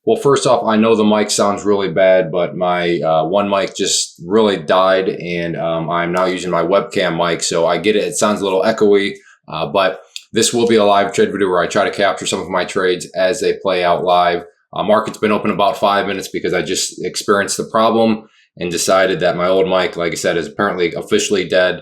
Well, first off, I know the mic sounds really bad, but my one mic just really died, and I'm now using my webcam mic, so I get it. It sounds a little echoey, but this will be a live trade video where I try to capture some of my trades as they play out live. Market's been open about 5 minutes because I just experienced the problem and decided that my old mic, like I said, is apparently officially dead.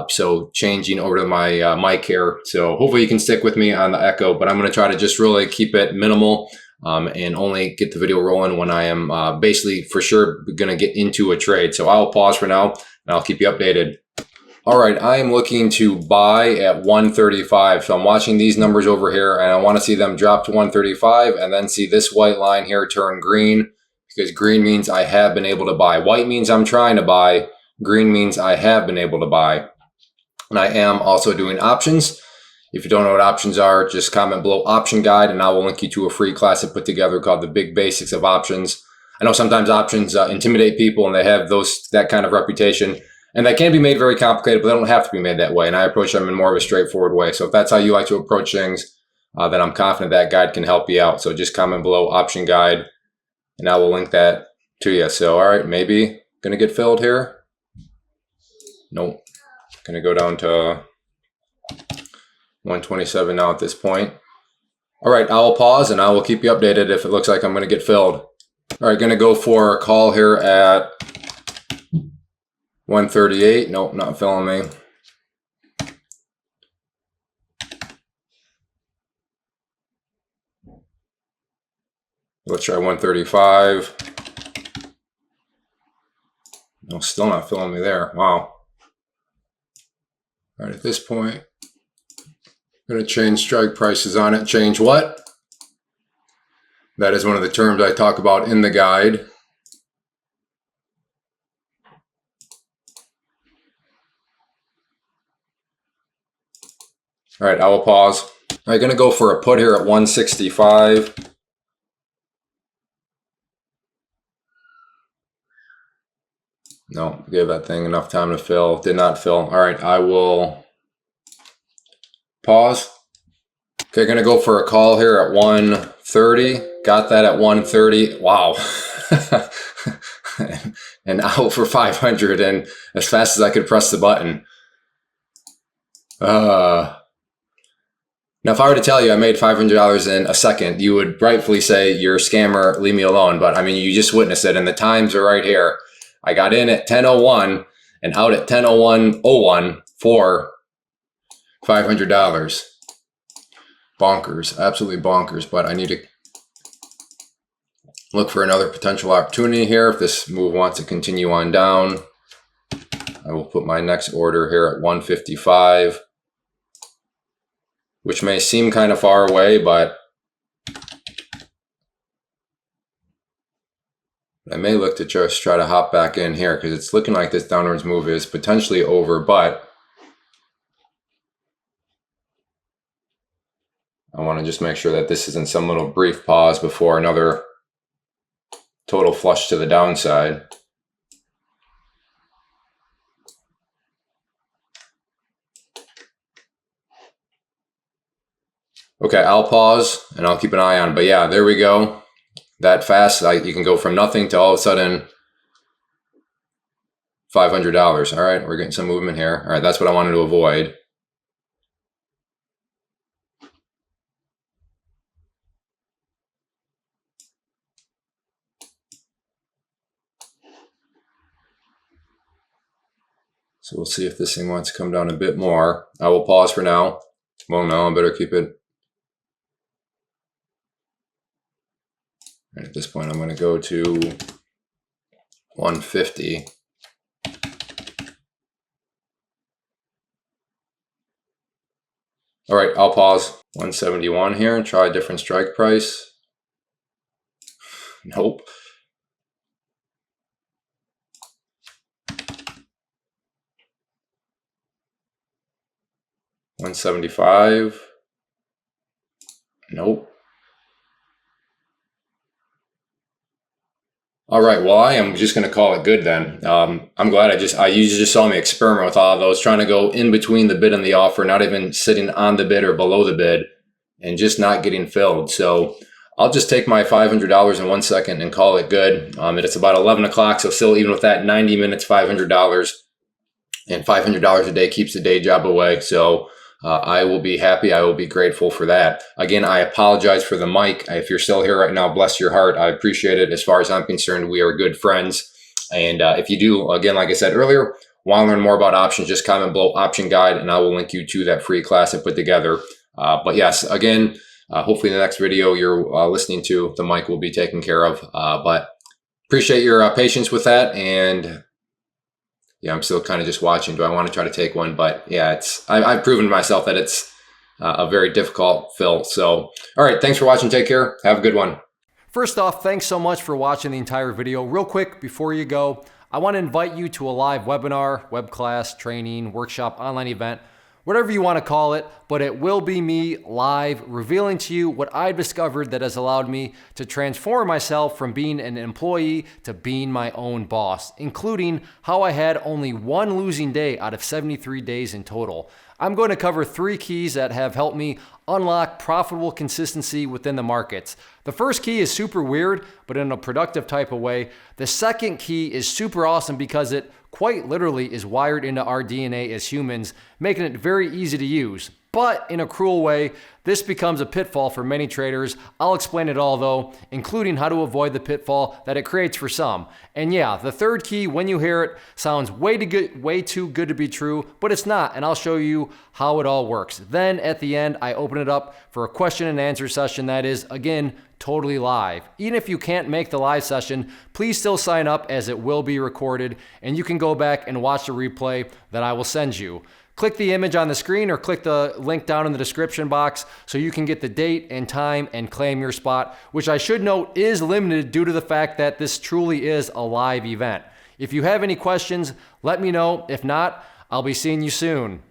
So changing over to my mic here. So hopefully you can stick with me on the echo, but I'm going to try to just really keep it minimal and only get the video rolling when I am basically for sure going to get into a trade. So I'll pause for now and I'll keep you updated. All right, I am looking to buy at 135. So I'm watching these numbers over here and I want to see them drop to 135 and then see this white line here turn green, because green means I have been able to buy. White means I'm trying to buy. Green means I have been able to buy. And I am also doing options. If you don't know what options are, just comment below option guide and I will link you to a free class I put together called the Big Basics of Options. I know sometimes options intimidate people and they have that kind of reputation. And that can be made very complicated, but they don't have to be made that way. And I approach them in more of a straightforward way. So if that's how you like to approach things, then I'm confident that guide can help you out. So just comment below option guide and I will link that to you. So, all right, maybe going to get filled here. Nope. Going to go down to 127 now at this point. All right, I will pause and I will keep you updated if it looks like I'm going to get filled. All right, going to go for a call here at 138. Nope, not filling me. Let's try 135. No, still not filling me there. Wow. All right, at this point, I'm going to change strike prices on it. Change what? That is one of the terms I talk about in the guide. All right, I will pause. All right, going to go for a put here at 165. No, give that thing enough time to fill. Did not fill. All right, I will pause. Okay, going to go for a call here at 130. Got that at 130. Wow. And out for 500 and as fast as I could press the button. Now, if I were to tell you I made $500 in a second, you would rightfully say you're a scammer, leave me alone. But I mean, you just witnessed it and the times are right here. I got in at 10:01 and out at 10:01 for $500. Bonkers, absolutely bonkers. But I need to look for another potential opportunity here. If this move wants to continue on down, I will put my next order here at 155. Which may seem kind of far away, but I may look to just try to hop back in here because it's looking like this downwards move is potentially over, but I want to just make sure that this isn't some little brief pause before another total flush to the downside. Okay, I'll pause and I'll keep an eye on it. But yeah, there we go. That fast, you can go from nothing to all of a sudden $500. All right, we're getting some movement here. All right, that's what I wanted to avoid. So we'll see if this thing wants to come down a bit more. I will pause for now. Well, no, I better keep it. And at this point, I'm going to go to 150. All right, I'll pause. 171 here and try a different strike price. Nope. $175. Nope. All right, well, I am just going to call it good then. I'm glad you just saw me experiment with all of those, trying to go in between the bid and the offer, not even sitting on the bid or below the bid, and just not getting filled. So I'll just take my $500 in 1 second and call it good. And it's about 11 o'clock. So still, even with that 90 minutes, $500, and $500 a day keeps the day job away. So I will be happy. I will be grateful for that. Again, I apologize for the mic. If you're still here right now, bless your heart. I appreciate it. As far as I'm concerned, we are good friends. And if you do, again, like I said earlier, want to learn more about options, just comment below option guide, and I will link you to that free class I put together. But yes, again, hopefully in the next video you're listening to, the mic will be taken care of. But appreciate your patience with that. And yeah, I'm still kind of just watching. Do I want to try to take one? But yeah, I've proven to myself that it's a very difficult fill. So, all right, thanks for watching. Take care. Have a good one. First off, thanks so much for watching the entire video. Real quick, before you go, I want to invite you to a live webinar, web class, training, workshop, online event, whatever you want to call it, but it will be me live revealing to you what I've discovered that has allowed me to transform myself from being an employee to being my own boss, including how I had only one losing day out of 73 days in total. I'm going to cover 3 keys that have helped me unlock profitable consistency within the markets. The first key is super weird, but in a productive type of way. The second key is super awesome because it quite literally is wired into our DNA as humans, making it very easy to use. But in a cruel way, this becomes a pitfall for many traders. I'll explain it all though, including how to avoid the pitfall that it creates for some. And yeah, the third key, when you hear it, sounds way too good to be true, but it's not, and I'll show you how it all works. Then at the end, I open it up for a question and answer session that is, again, totally live. Even if you can't make the live session, please still sign up as it will be recorded, and you can go back and watch the replay that I will send you. Click the image on the screen or click the link down in the description box so you can get the date and time and claim your spot, which I should note is limited due to the fact that this truly is a live event. If you have any questions, let me know. If not, I'll be seeing you soon.